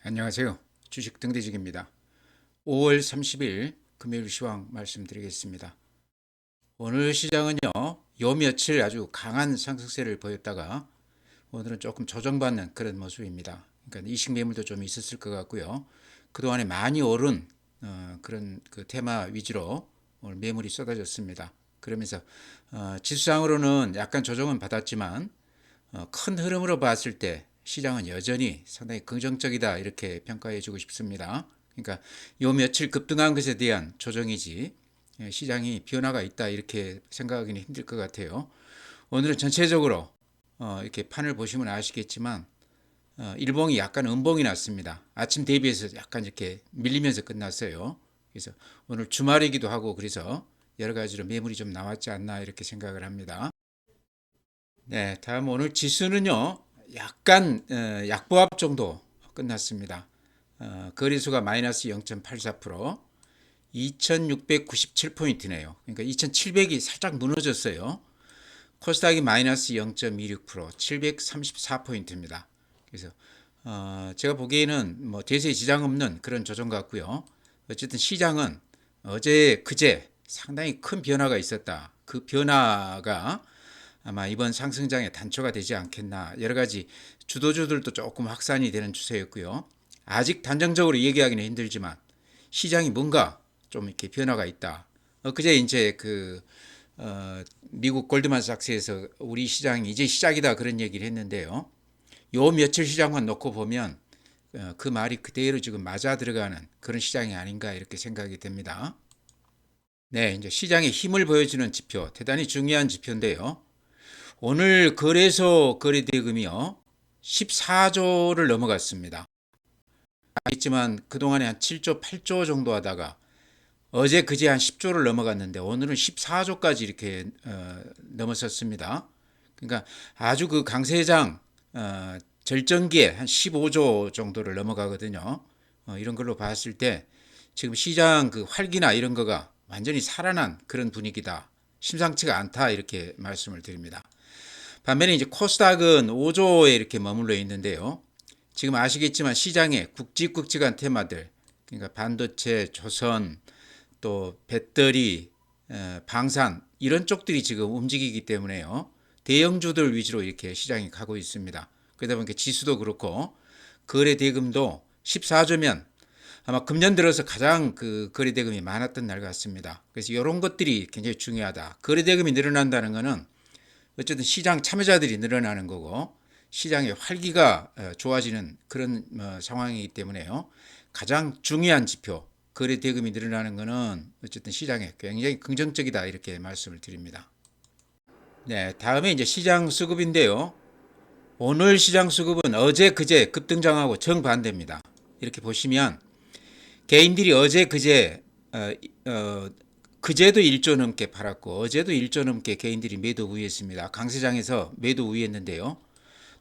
안녕하세요. 주식 등대직입니다. 5월 30일 금요일 시황 말씀드리겠습니다. 오늘 시장은요, 요 며칠 아주 강한 상승세를 보였다가 오늘은 조금 조정받는 그런 모습입니다. 그러니까 이식 매물도 좀 있었을 것 같고요. 그동안에 많이 오른 그런 그 테마 위주로 오늘 매물이 쏟아졌습니다. 그러면서 지수상으로는 약간 조정은 받았지만 큰 흐름으로 봤을 때 시장은 여전히 상당히 긍정적이다 이렇게 평가해 주고 싶습니다. 그러니까 요 며칠 급등한 것에 대한 조정이지 시장이 변화가 있다 이렇게 생각하기는 힘들 것 같아요. 오늘은 전체적으로 이렇게 판을 보시면 아시겠지만 일봉이 약간 음봉이 났습니다. 아침 대비해서 약간 이렇게 밀리면서 끝났어요. 그래서 오늘 주말이기도 하고 그래서 여러 가지로 매물이 좀 나왔지 않나 이렇게 생각을 합니다. 네, 다음 오늘 지수는요, 약간 약보합 정도 끝났습니다. 거래소가 마이너스 0.84%, 2697포인트네요. 그러니까 2700이 살짝 무너졌어요. 코스닥이 마이너스 0.26%, 734포인트입니다. 그래서 제가 보기에는 뭐 대세 지장 없는 그런 조정 같고요. 어쨌든 시장은 어제 그제 상당히 큰 변화가 있었다. 그 변화가 아마 이번 상승장의 단초가 되지 않겠나. 여러 가지 주도주들도 조금 확산이 되는 추세였고요. 아직 단정적으로 얘기하기는 힘들지만 시장이 뭔가 좀 이렇게 변화가 있다. 그제 이제 미국 골드만삭스에서 우리 시장이 이제 시작이다 그런 얘기를 했는데요. 요 며칠 시장만 놓고 보면 그 말이 그대로 지금 맞아 들어가는 그런 시장이 아닌가 이렇게 생각이 됩니다. 네, 이제 시장의 힘을 보여주는 지표, 대단히 중요한 지표인데요. 오늘 거래소 거래대금이요. 14조를 넘어갔습니다. 있지만 그동안에 한 7조, 8조 정도 하다가 어제 그제 한 10조를 넘어갔는데 오늘은 14조까지 이렇게 넘어섰습니다. 그러니까 아주 그 강세장 절정기에 한 15조 정도를 넘어가거든요. 이런 걸로 봤을 때 지금 시장 그 활기나 이런 거가 완전히 살아난 그런 분위기다. 심상치가 않다 이렇게 말씀을 드립니다. 반면에 이제 코스닥은 5조에 이렇게 머물러 있는데요. 지금 아시겠지만 시장에 굵직굵직한 테마들, 그러니까 반도체, 조선, 또 배터리, 방산 이런 쪽들이 지금 움직이기 때문에요. 대형주들 위주로 이렇게 시장이 가고 있습니다. 그러다 보니까 지수도 그렇고 거래 대금도 14조면 아마 금년 들어서 가장 그 거래 대금이 많았던 날 같습니다. 그래서 이런 것들이 굉장히 중요하다. 거래 대금이 늘어난다는 것은 어쨌든 시장 참여자들이 늘어나는 거고 시장의 활기가 좋아지는 그런 상황이기 때문에요. 가장 중요한 지표 거래 대금이 늘어나는 것은 어쨌든 시장에 굉장히 긍정적이다 이렇게 말씀을 드립니다. 네, 다음에 이제 시장 수급인데요. 오늘 시장 수급은 어제 그제 급등장하고 정반대입니다. 이렇게 보시면 개인들이 어제 그제 어, 어, 그제도 1조 넘게 팔았고 어제도 1조 넘게 개인들이 매도 우위했습니다. 강세장에서 매도 우위했는데요.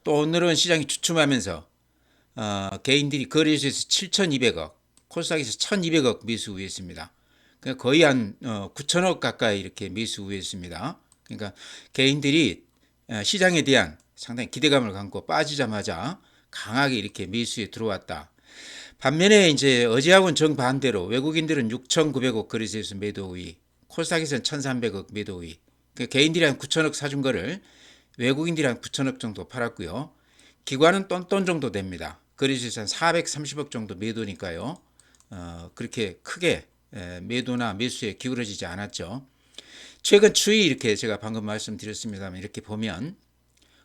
또 오늘은 시장이 주춤하면서 개인들이 거래소에서 7,200억, 코스닥에서 1,200억 매수 우위했습니다. 그러니까 거의 한 9천억 가까이 이렇게 매수 우위했습니다. 그러니까 개인들이 시장에 대한 상당히 기대감을 갖고 빠지자마자 강하게 이렇게 매수에 들어왔다. 반면에 이제 어제하고는 정반대로 외국인들은 6,900억 거래소에서 매도 우위, 코스닥에서는 1,300억 매도 우위. 그러니까 개인들이 한 9천억 사준 거를 외국인들이 한 9천억 정도 팔았고요. 기관은 똔똔 정도 됩니다. 거래소에서 한 430억 정도 매도니까요. 그렇게 크게 매도나 매수에 기울어지지 않았죠. 최근 추이 이렇게 제가 방금 말씀드렸습니다만 이렇게 보면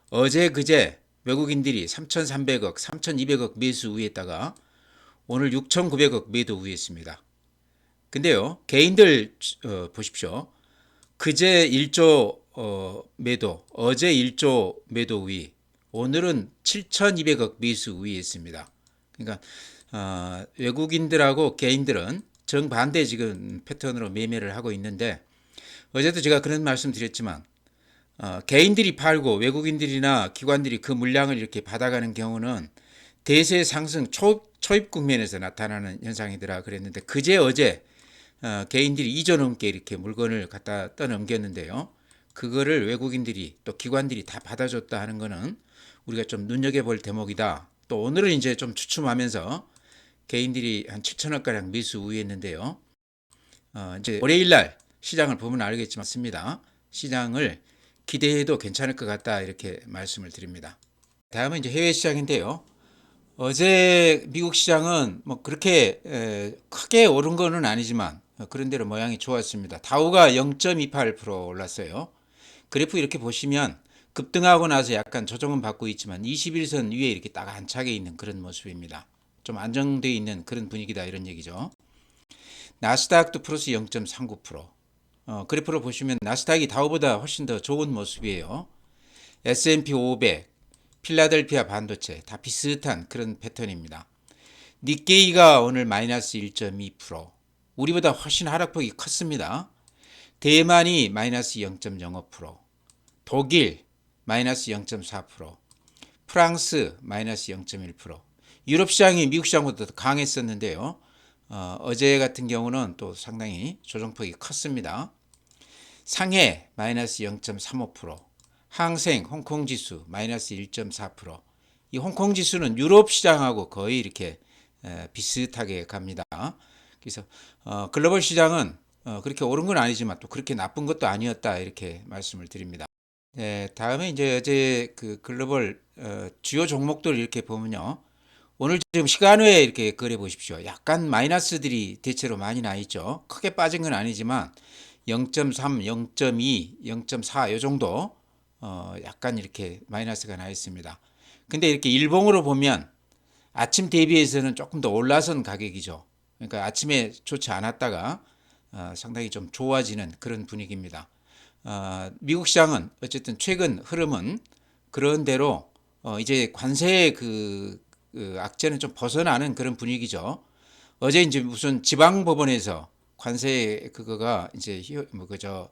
어제 그제 외국인들이 3,300억, 3,200억 매수 우위에다가 오늘 6,900억 매도 우위했습니다. 근데요, 개인들 보십시오. 그제 1조 매도, 어제 1조 매도 우위, 오늘은 7,200억 매수 우위했습니다. 그러니까 외국인들하고 개인들은 정반대 지금 패턴으로 매매를 하고 있는데 어제도 제가 그런 말씀 드렸지만 개인들이 팔고 외국인들이나 기관들이 그 물량을 이렇게 받아가는 경우는 대세 상승 초입 국면에서 나타나는 현상이더라 그랬는데 그제 어제 개인들이 2조 넘게 이렇게 물건을 갖다 떠넘겼는데요. 그거를 외국인들이 또 기관들이 다 받아줬다 하는 거는 우리가 좀 눈여겨볼 대목이다. 또 오늘은 이제 좀 주춤하면서 개인들이 한 7천억 가량 매수 우회했는데요. 이제 월요일 날 시장을 보면 알겠지만 습니다. 시장을 기대해도 괜찮을 것 같다 이렇게 말씀을 드립니다. 다음은 이제 해외 시장인데요. 어제 미국 시장은 뭐 그렇게 크게 오른 거는 아니지만 그런대로 모양이 좋았습니다. 다우가 0.28% 올랐어요. 그래프 이렇게 보시면 급등하고 나서 약간 조정은 받고 있지만 21선 위에 이렇게 딱 안착해 있는 그런 모습입니다. 좀 안정되어 있는 그런 분위기다 이런 얘기죠. 나스닥도 플러스 0.39%. 그래프로 보시면 나스닥이 다우보다 훨씬 더 좋은 모습이에요. S&P 500, 필라델피아 반도체 다 비슷한 그런 패턴입니다. 니케이가 오늘 마이너스 1.2%, 우리보다 훨씬 하락폭이 컸습니다. 대만이 마이너스 0.05%, 독일 마이너스 0.4%, 프랑스 마이너스 0.1%. 유럽 시장이 미국 시장보다 더 강했었는데요. 어제 같은 경우는 또 상당히 조정폭이 컸습니다. 상해 마이너스 0.35%, 항생 홍콩 지수 마이너스 1.4%. 이 홍콩 지수는 유럽 시장하고 거의 이렇게 비슷하게 갑니다. 그래서 글로벌 시장은 그렇게 오른 건 아니지만 또 그렇게 나쁜 것도 아니었다 이렇게 말씀을 드립니다. 네, 다음에 이제 어제 그 글로벌 주요 종목들 이렇게 보면요. 오늘 지금 시간외에 이렇게 그려 보십시오. 약간 마이너스들이 대체로 많이 나 있죠. 크게 빠진 건 아니지만 0.3, 0.2, 0.4 요 정도 약간 이렇게 마이너스가 나 있습니다. 근데 이렇게 일봉으로 보면 아침 대비해서는 조금 더 올라선 가격이죠. 그러니까 아침에 좋지 않았다가 상당히 좀 좋아지는 그런 분위기입니다. 미국 시장은 어쨌든 최근 흐름은 그런 대로 이제 관세의 그 악재는 좀 벗어나는 그런 분위기죠. 어제 이제 무슨 지방법원에서 관세 그거가 이제 뭐 그저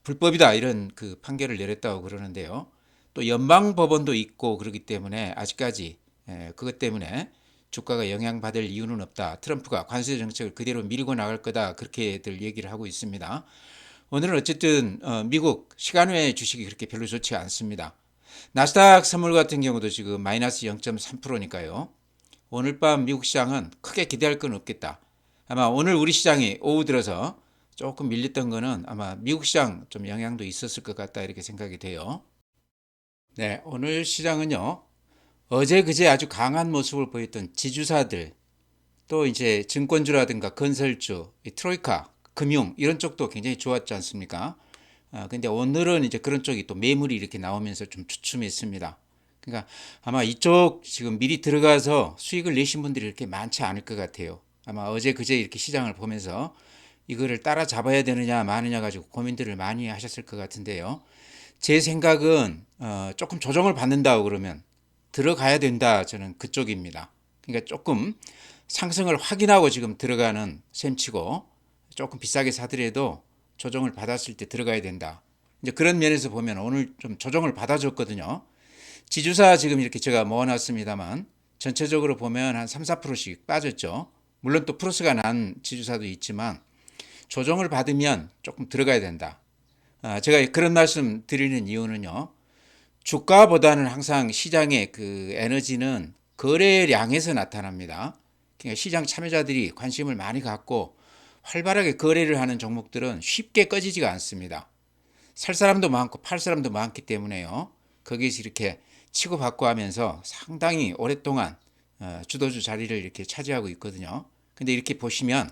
불법이다 이런 그 판결을 내렸다고 그러는데요. 또 연방법원도 있고 그렇기 때문에 아직까지 그것 때문에 주가가 영향받을 이유는 없다. 트럼프가 관세 정책을 그대로 밀고 나갈 거다. 그렇게들 얘기를 하고 있습니다. 오늘은 어쨌든 미국 시간외 주식이 그렇게 별로 좋지 않습니다. 나스닥 선물 같은 경우도 지금 마이너스 0.3%니까요. 오늘 밤 미국 시장은 크게 기대할 건 없겠다. 아마 오늘 우리 시장이 오후 들어서 조금 밀렸던 거는 아마 미국 시장 좀 영향도 있었을 것 같다 이렇게 생각이 돼요. 네, 오늘 시장은요. 어제 그제 아주 강한 모습을 보였던 지주사들 또 이제 증권주라든가 건설주, 트로이카, 금융 이런 쪽도 굉장히 좋았지 않습니까? 근데 오늘은 이제 그런 쪽이 또 매물이 이렇게 나오면서 좀 주춤했습니다. 그러니까 아마 이쪽 지금 미리 들어가서 수익을 내신 분들이 이렇게 많지 않을 것 같아요. 아마 어제 그제 이렇게 시장을 보면서 이거를 따라잡아야 되느냐 마느냐 가지고 고민들을 많이 하셨을 것 같은데요. 제 생각은 조금 조정을 받는다고 그러면 들어가야 된다 저는 그쪽입니다. 그러니까 조금 상승을 확인하고 지금 들어가는 셈치고 조금 비싸게 사더라도 조정을 받았을 때 들어가야 된다. 이제 그런 면에서 보면 오늘 좀 조정을 받아줬거든요. 지주사 지금 이렇게 제가 모아놨습니다만 전체적으로 보면 한 3, 4%씩 빠졌죠. 물론 또 플러스가 난 지주사도 있지만 조정을 받으면 조금 들어가야 된다. 제가 그런 말씀 드리는 이유는요. 주가보다는 항상 시장의 그 에너지는 거래량에서 나타납니다. 그러니까 시장 참여자들이 관심을 많이 갖고 활발하게 거래를 하는 종목들은 쉽게 꺼지지가 않습니다. 살 사람도 많고 팔 사람도 많기 때문에요. 거기에서 이렇게 치고받고 하면서 상당히 오랫동안 주도주 자리를 이렇게 차지하고 있거든요. 근데 이렇게 보시면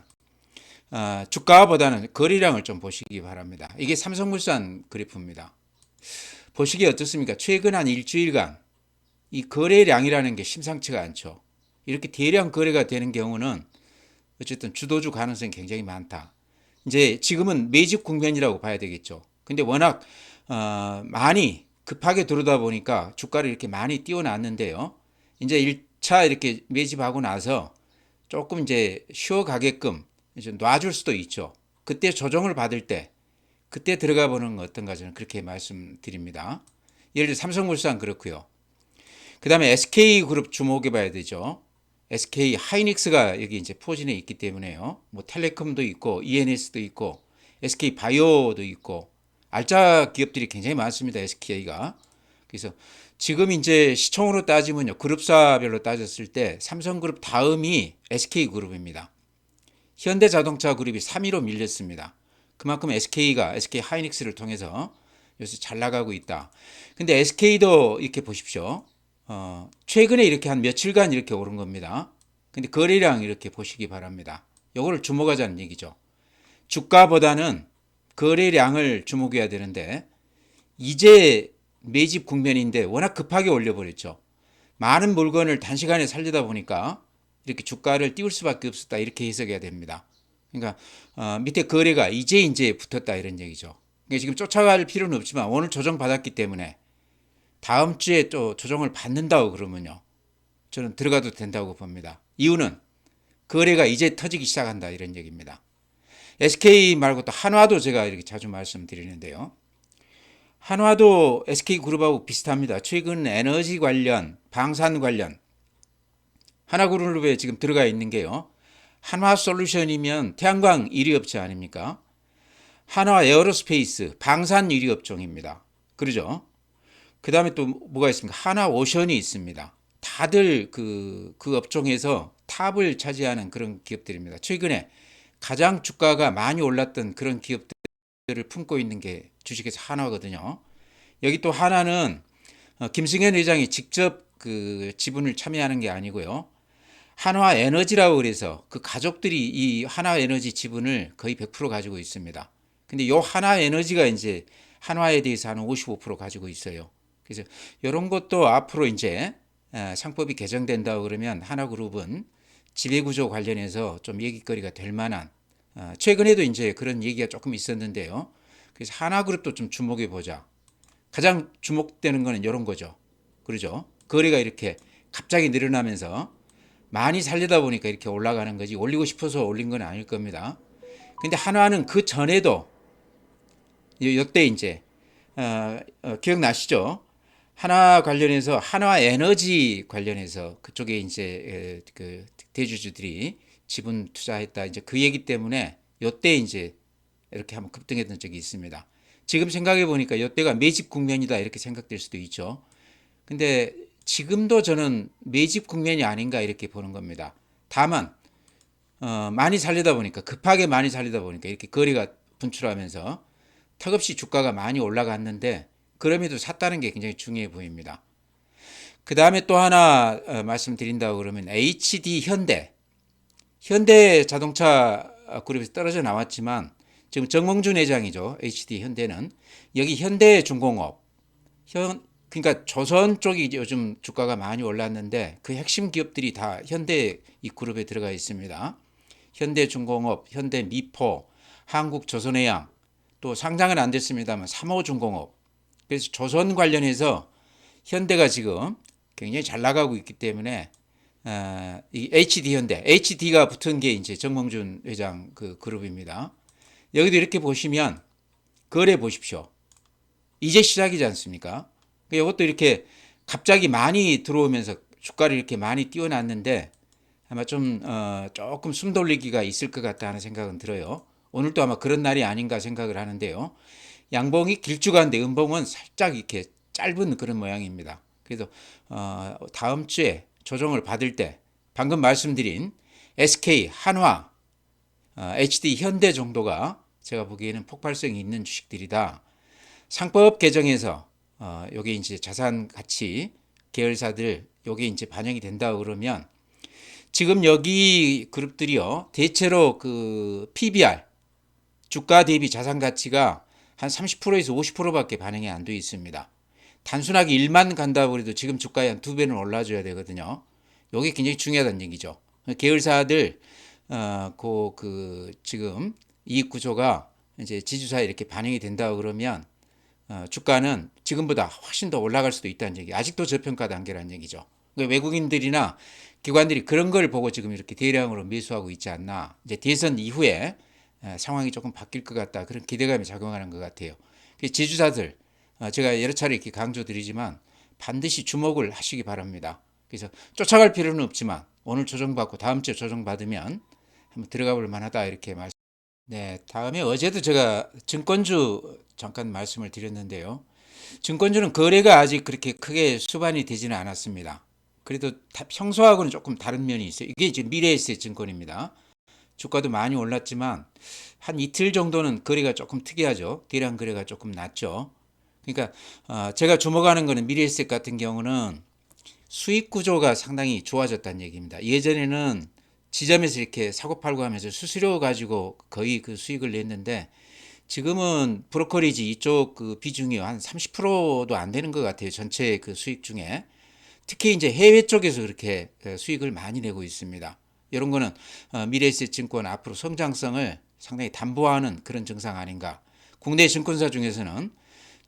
주가보다는 거래량을 좀 보시기 바랍니다. 이게 삼성물산 그래프입니다. 보시기에 어떻습니까? 최근 한 일주일간 이 거래량이라는 게 심상치가 않죠. 이렇게 대량 거래가 되는 경우는 어쨌든 주도주 가능성이 굉장히 많다. 이제 지금은 매집 국면이라고 봐야 되겠죠. 근데 워낙 많이 급하게 들어오다 보니까 주가를 이렇게 많이 띄워놨는데요. 이제 1차 이렇게 매집하고 나서 조금 이제 쉬어가게끔 이제 놔줄 수도 있죠. 그때 조정을 받을 때 그때 들어가 보는 건 어떤가 저는 그렇게 말씀드립니다. 예를 들어 삼성물산 그렇고요. 그 다음에 SK그룹 주목해 봐야 되죠. SK 하이닉스가 여기 이제 포진해 있기 때문에요. 뭐 텔레콤도 있고 ENS도 있고 SK 바이오도 있고 알짜 기업들이 굉장히 많습니다. SK가. 그래서 지금 이제 시총으로 따지면요. 그룹사별로 따졌을 때 삼성그룹 다음이 SK그룹입니다. 현대자동차 그룹이 3위로 밀렸습니다. 그만큼 SK가 SK 하이닉스를 통해서 요새 잘 나가고 있다. 근데 SK도 이렇게 보십시오. 최근에 이렇게 한 며칠간 이렇게 오른 겁니다. 근데 거래량 이렇게 보시기 바랍니다. 요거를 주목하자는 얘기죠. 주가보다는 거래량을 주목해야 되는데 이제 매집 국면인데 워낙 급하게 올려버렸죠. 많은 물건을 단시간에 살리다 보니까 이렇게 주가를 띄울 수밖에 없었다 이렇게 해석해야 됩니다. 그러니까 밑에 거래가 이제 붙었다 이런 얘기죠. 그러니까 지금 쫓아갈 필요는 없지만 오늘 조정 받았기 때문에 다음 주에 또 조정을 받는다고 그러면요. 저는 들어가도 된다고 봅니다. 이유는 거래가 이제 터지기 시작한다 이런 얘기입니다. SK 말고 또 한화도 제가 이렇게 자주 말씀드리는데요. 한화도 SK그룹하고 비슷합니다. 최근 에너지 관련, 방산 관련 하나그룹에 지금 들어가 있는 게요. 한화솔루션이면 태양광 1위 업체 아닙니까? 한화 에어로스페이스 방산 1위 업종입니다. 그러죠? 그 다음에 또 뭐가 있습니까? 한화오션이 있습니다. 다들 그 업종에서 탑을 차지하는 그런 기업들입니다. 최근에 가장 주가가 많이 올랐던 그런 기업들을 품고 있는 게 주식회사 한화거든요. 여기 또 하나는 김승현 회장이 직접 그 지분을 참여하는 게 아니고요. 한화에너지라고 그래서 그 가족들이 이 한화에너지 지분을 거의 100% 가지고 있습니다. 근데 요 한화에너지가 이제 한화에 대해서 한 55% 가지고 있어요. 그래서 이런 것도 앞으로 이제 상법이 개정된다고 그러면 하나그룹은 지배구조 관련해서 좀 얘기거리가 될 만한 최근에도 이제 그런 얘기가 조금 있었는데요. 그래서 하나그룹도 좀 주목해 보자. 가장 주목되는 거는 이런 거죠. 그러죠? 거래가 이렇게 갑자기 늘어나면서 많이 살리다 보니까 이렇게 올라가는 거지 올리고 싶어서 올린 건 아닐 겁니다. 근데 한화는 그 전에도 이때 이제 기억나시죠? 한화 관련해서 한화 에너지 관련해서 그쪽에 이제 그 대주주들이 지분 투자했다 이제 그 얘기 때문에 이때 이제 이렇게 한번 급등했던 적이 있습니다. 지금 생각해 보니까 이때가 매집 국면이다 이렇게 생각될 수도 있죠. 근데 지금도 저는 매집 국면이 아닌가 이렇게 보는 겁니다. 다만 많이 살리다 보니까 급하게 많이 살리다 보니까 이렇게 거래가 분출하면서 턱없이 주가가 많이 올라갔는데 그럼에도 샀다는 게 굉장히 중요해 보입니다. 그 다음에 또 하나 말씀드린다고 그러면 HD 현대 자동차 그룹에서 떨어져 나왔지만 지금 정몽준 회장이죠. HD 현대는 여기 현대중공업 그러니까 조선 쪽이 요즘 주가가 많이 올랐는데 그 핵심 기업들이 다 현대 이 그룹에 들어가 있습니다. 현대중공업, 현대미포, 한국조선해양 또 상장은 안 됐습니다만 삼호중공업 그래서 조선 관련해서 현대가 지금 굉장히 잘 나가고 있기 때문에 이 HD 현대, HD가 붙은 게 이제 정몽준 회장 그 그룹입니다. 여기도 이렇게 보시면 거래 보십시오. 이제 시작이지 않습니까? 이것도 이렇게 갑자기 많이 들어오면서 주가를 이렇게 많이 띄워놨는데 아마 좀 조금 숨 돌리기가 있을 것 같다 하는 생각은 들어요. 오늘도 아마 그런 날이 아닌가 생각을 하는데요. 양봉이 길쭉한데 음봉은 살짝 이렇게 짧은 그런 모양입니다. 그래서 다음 주에 조정을 받을 때 방금 말씀드린 SK, 한화, HD, 현대 정도가 제가 보기에는 폭발성이 있는 주식들이다. 상법 개정에서 여기 이제 자산 가치 계열사들 여기 이제 반영이 된다 그러면 지금 여기 그룹들이요 대체로 그 PBR 주가 대비 자산 가치가 한 30%에서 50%밖에 반영이 안 돼 있습니다. 단순하게 1만 간다고 해도 지금 주가에 한 2배는 올라줘야 되거든요. 이게 굉장히 중요하다는 얘기죠. 계열사들 지금 이익 구조가 이제 지주사에 이렇게 반영이 된다 그러면 주가는 지금보다 훨씬 더 올라갈 수도 있다는 얘기. 아직도 저평가 단계라는 얘기죠. 그러니까 외국인들이나 기관들이 그런 걸 보고 지금 이렇게 대량으로 매수하고 있지 않나. 이제 대선 이후에 상황이 조금 바뀔 것 같다. 그런 기대감이 작용하는 것 같아요. 지주사들 제가 여러 차례 이렇게 강조드리지만 반드시 주목을 하시기 바랍니다. 그래서 쫓아갈 필요는 없지만 오늘 조정받고 다음 주에 조정받으면 한번 들어가 볼 만하다 이렇게 말씀. 네, 다음에 어제도 제가 증권주 잠깐 말씀을 드렸는데요. 증권주는 거래가 아직 그렇게 크게 수반이 되지는 않았습니다. 그래도 평소하고는 조금 다른 면이 있어요. 이게 이제 미래에셋 증권입니다. 주가도 많이 올랐지만 한 이틀 정도는 거래가 조금 특이하죠. 대량 거래가 조금 낮죠. 그러니까 제가 주목하는 거는 미래에셋 같은 경우는 수익 구조가 상당히 좋아졌다는 얘기입니다. 예전에는 지점에서 이렇게 사고팔고 하면서 수수료 가지고 거의 그 수익을 냈는데 지금은 브로커리지 이쪽 그 비중이 한 30%도 안 되는 것 같아요. 전체 그 수익 중에. 특히 이제 해외 쪽에서 그렇게 수익을 많이 내고 있습니다. 이런 거는 미래에셋 증권 앞으로 성장성을 상당히 담보하는 그런 증상 아닌가. 국내 증권사 중에서는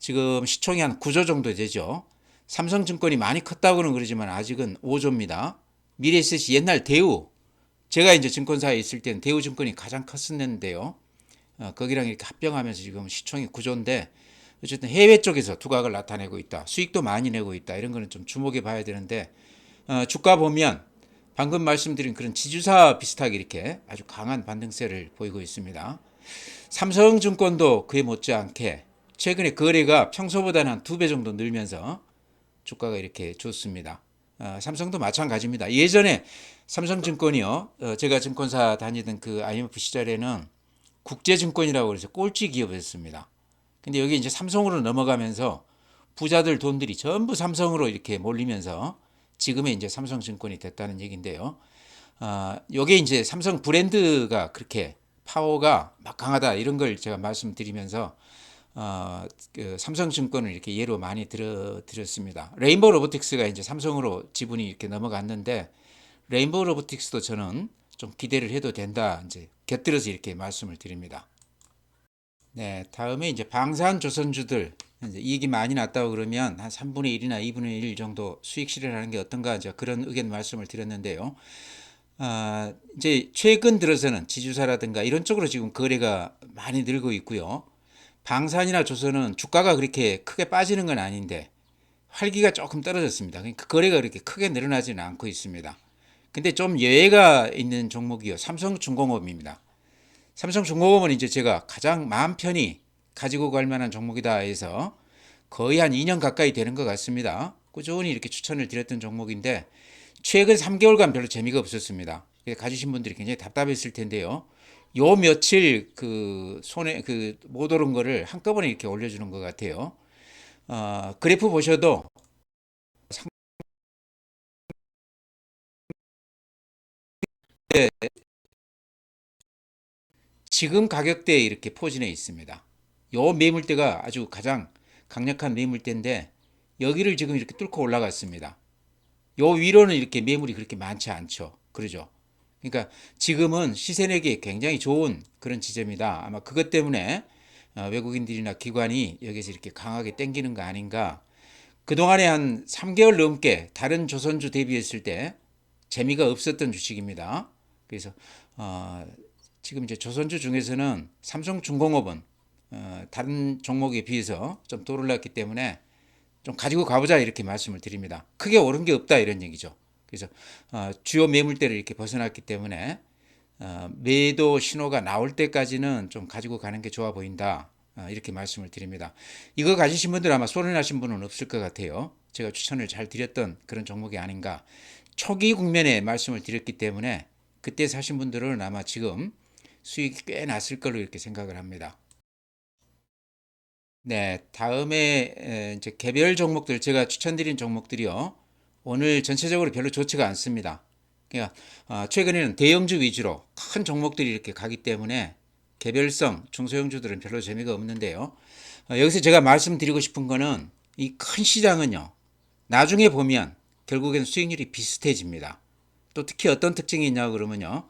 지금 시총이 한 9조 정도 되죠. 삼성증권이 많이 컸다고는 그러지만 아직은 5조입니다. 미래에셋이 옛날 대우, 제가 이제 증권사에 있을 때는 대우증권이 가장 컸었는데요. 거기랑 이렇게 합병하면서 지금 시총이 9조인데 어쨌든 해외 쪽에서 두각을 나타내고 있다. 수익도 많이 내고 있다. 이런 거는 좀 주목해 봐야 되는데 주가 보면 방금 말씀드린 그런 지주사 비슷하게 이렇게 아주 강한 반등세를 보이고 있습니다. 삼성증권도 그에 못지않게 최근에 거래가 평소보다는 한 2배 정도 늘면서 주가가 이렇게 좋습니다. 삼성도 마찬가지입니다. 예전에 삼성증권이요. 제가 증권사 다니던 그 IMF 시절에는 국제증권이라고 해서 꼴찌 기업이었습니다. 근데 여기 이제 삼성으로 넘어가면서 부자들 돈들이 전부 삼성으로 이렇게 몰리면서 지금의 이제 삼성증권이 됐다는 얘기인데요. 요게 이제 삼성 브랜드가 그렇게 파워가 막 강하다 이런 걸 제가 말씀드리면서 그 삼성증권을 이렇게 예로 많이 들었습니다. 레인보우 로보틱스가 이제 삼성으로 지분이 이렇게 넘어갔는데 레인보우 로보틱스도 저는 좀 기대를 해도 된다 이제 곁들여서 이렇게 말씀을 드립니다. 네, 다음에 이제 방산 조선주들 이제 이익이 많이 났다고 그러면 한 3분의 1이나 2분의 1 정도 수익 실현하는 게 어떤가 이제 그런 의견 말씀을 드렸는데요. 이제 최근 들어서는 지주사라든가 이런 쪽으로 지금 거래가 많이 늘고 있고요. 방산이나 조선은 주가가 그렇게 크게 빠지는 건 아닌데 활기가 조금 떨어졌습니다. 그러니까 거래가 그렇게 크게 늘어나지는 않고 있습니다. 근데 좀 예외가 있는 종목이요. 삼성중공업입니다. 삼성중공업은 이제 제가 가장 마음 편히 가지고 갈 만한 종목이다 해서 거의 한 2년 가까이 되는 것 같습니다. 꾸준히 이렇게 추천을 드렸던 종목인데 최근 3개월간 별로 재미가 없었습니다. 가지신 분들이 굉장히 답답했을 텐데요. 요 며칠 그 손에 그 못 오른 거를 한꺼번에 이렇게 올려주는 것 같아요. 그래프 보셔도 지금 가격대에 이렇게 포진해 있습니다. 요 매물대가 아주 가장 강력한 매물대인데 여기를 지금 이렇게 뚫고 올라갔습니다. 요 위로는 이렇게 매물이 그렇게 많지 않죠. 그러죠. 그러니까 지금은 시세 내기에 굉장히 좋은 그런 지점이다. 아마 그것 때문에 외국인들이나 기관이 여기서 이렇게 강하게 땡기는 거 아닌가. 그동안에 한 3개월 넘게 다른 조선주 대비했을 때 재미가 없었던 주식입니다. 그래서 어, 지금 이제 조선주 중에서는 삼성중공업은 다른 종목에 비해서 좀 덜 올랐기 때문에 좀 가지고 가보자 이렇게 말씀을 드립니다. 크게 오른 게 없다 이런 얘기죠. 그래서 주요 매물대를 이렇게 벗어났기 때문에 매도 신호가 나올 때까지는 좀 가지고 가는 게 좋아 보인다. 이렇게 말씀을 드립니다. 이거 가지신 분들 아마 손해나신 분은 없을 것 같아요. 제가 추천을 잘 드렸던 그런 종목이 아닌가. 초기 국면에 말씀을 드렸기 때문에 그때 사신 분들은 아마 지금 수익이 꽤 났을 걸로 이렇게 생각을 합니다. 네, 다음에 이제 개별 종목들 제가 추천드린 종목들이요. 오늘 전체적으로 별로 좋지가 않습니다. 그러니까 최근에는 대형주 위주로 큰 종목들이 이렇게 가기 때문에 개별성 중소형주들은 별로 재미가 없는데요. 여기서 제가 말씀드리고 싶은 거는 이 큰 시장은요. 나중에 보면 결국엔 수익률이 비슷해집니다. 또 특히 어떤 특징이 있냐 그러면요.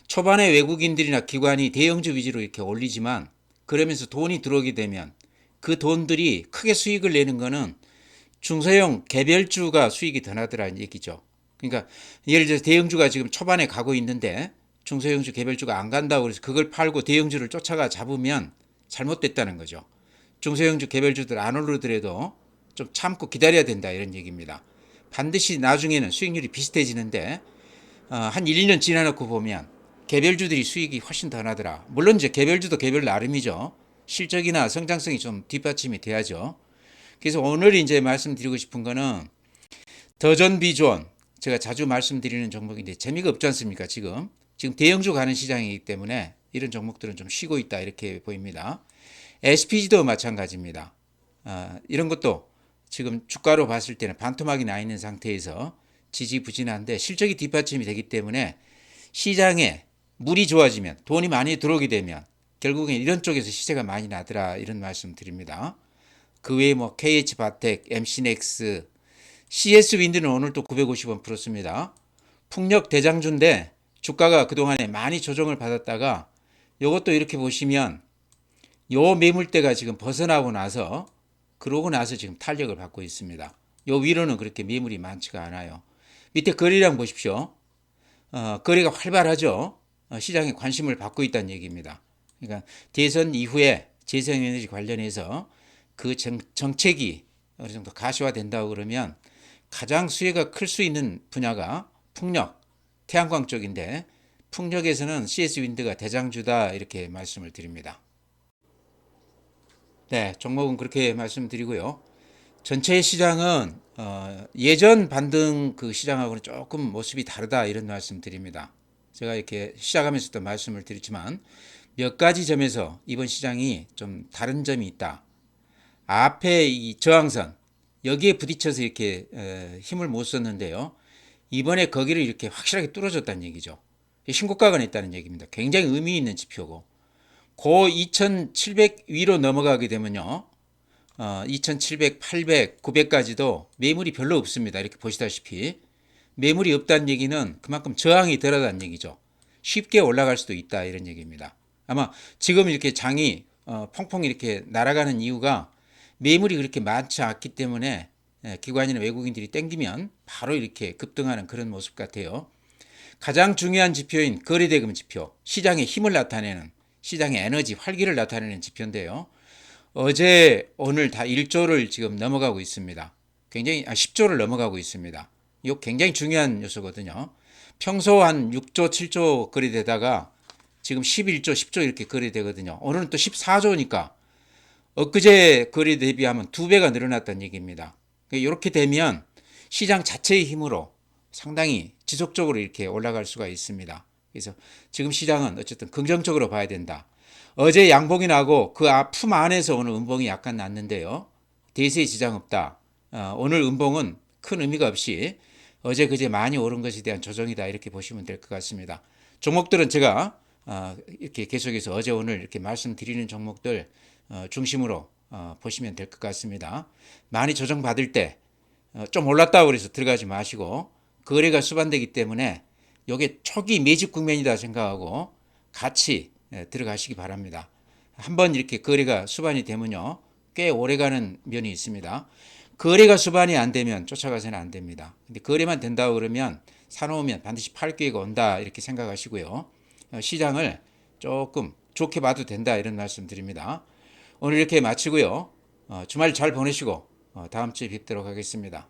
초반에 외국인들이나 기관이 대형주 위주로 이렇게 올리지만 그러면서 돈이 들어오게 되면 그 돈들이 크게 수익을 내는 거는 중소형 개별주가 수익이 더 나더라는 얘기죠. 그러니까 예를 들어서 대형주가 지금 초반에 가고 있는데 중소형주 개별주가 안 간다고 해서 그걸 팔고 대형주를 쫓아가 잡으면 잘못됐다는 거죠. 중소형주 개별주들 안 오르더라도 좀 참고 기다려야 된다 이런 얘기입니다. 반드시 나중에는 수익률이 비슷해지는데 한 1, 2년 지나놓고 보면 개별주들이 수익이 훨씬 더 나더라. 물론 이제 개별주도 개별 나름이죠. 실적이나 성장성이 좀 뒷받침이 돼야죠. 그래서 오늘 이제 말씀드리고 싶은 거는 더존 비존, 제가 자주 말씀드리는 종목인데 재미가 없지 않습니까? 지금 대형주 가는 시장이기 때문에 이런 종목들은 좀 쉬고 있다 이렇게 보입니다. SPG도 마찬가지입니다. 이런 것도 지금 주가로 봤을 때는 반토막이 나 있는 상태에서 지지부진한데 실적이 뒷받침이 되기 때문에 시장에 물이 좋아지면 돈이 많이 들어오게 되면 결국엔 이런 쪽에서 시세가 많이 나더라 이런 말씀 드립니다. 그 외에 뭐 KH바텍, MC넥스, CS윈드는 오늘 또 950원 풀었습니다. 풍력 대장주인데 주가가 그동안에 많이 조정을 받았다가 이것도 이렇게 보시면 요 매물대가 지금 벗어나고 나서 그러고 나서 지금 탄력을 받고 있습니다. 요 위로는 그렇게 매물이 많지가 않아요. 밑에 거래량 보십시오. 거래가 활발하죠. 시장에 관심을 받고 있다는 얘기입니다. 그러니까 대선 이후에 재생에너지 관련해서 그 정책이 어느 정도 가시화된다고 그러면 가장 수혜가 클 수 있는 분야가 풍력, 태양광 쪽인데 풍력에서는 CS윈드가 대장주다 이렇게 말씀을 드립니다. 네, 종목은 그렇게 말씀드리고요. 전체 시장은 예전 반등 그 시장하고는 조금 모습이 다르다 이런 말씀 드립니다. 제가 이렇게 시작하면서도 말씀을 드렸지만 몇 가지 점에서 이번 시장이 좀 다른 점이 있다. 앞에 이 저항선 여기에 부딪혀서 이렇게 힘을 못 썼는데요. 이번에 거기를 이렇게 확실하게 뚫어줬다는 얘기죠. 신고가가 냈다는 얘기입니다. 굉장히 의미 있는 지표고 고 2700 위로 넘어가게 되면요. 2700, 800, 900까지도 매물이 별로 없습니다. 이렇게 보시다시피 매물이 없다는 얘기는 그만큼 저항이 덜하다는 얘기죠. 쉽게 올라갈 수도 있다 이런 얘기입니다. 아마 지금 이렇게 장이 펑펑 이렇게 날아가는 이유가 매물이 그렇게 많지 않기 때문에 기관이나 외국인들이 땡기면 바로 이렇게 급등하는 그런 모습 같아요. 가장 중요한 지표인 거래대금 지표, 시장의 힘을 나타내는 시장의 에너지 활기를 나타내는 지표인데요. 어제 오늘 다 1조를 지금 넘어가고 있습니다. 굉장히 10조를 넘어가고 있습니다. 이거 굉장히 중요한 요소거든요. 평소 한 6조, 7조 거래되다가 지금 11조, 10조 이렇게 거래되거든요. 오늘은 또 14조니까 엊그제 거래 대비하면 2배가 늘어났다는 얘기입니다. 이렇게 되면 시장 자체의 힘으로 상당히 지속적으로 이렇게 올라갈 수가 있습니다. 그래서 지금 시장은 어쨌든 긍정적으로 봐야 된다. 어제 양봉이 나고 그 품 안에서 오늘 음봉이 약간 났는데요. 대세에 지장 없다. 오늘 음봉은 큰 의미가 없이 어제 그제 많이 오른 것에 대한 조정이다 이렇게 보시면 될 것 같습니다. 종목들은 제가 이렇게 계속해서 어제 오늘 이렇게 말씀드리는 종목들 중심으로 보시면 될 것 같습니다. 많이 조정받을 때 좀 올랐다고 그래서 들어가지 마시고 거래가 수반되기 때문에 이게 초기 매집 국면이다 생각하고 같이 들어가시기 바랍니다. 한번 이렇게 거래가 수반이 되면요 꽤 오래가는 면이 있습니다. 거래가 수반이 안 되면 쫓아가서는 안 됩니다. 근데 거래만 된다고 그러면 사놓으면 반드시 팔 기회가 온다 이렇게 생각하시고요. 시장을 조금 좋게 봐도 된다 이런 말씀 드립니다. 오늘 이렇게 마치고요. 주말 잘 보내시고 다음 주에 뵙도록 하겠습니다.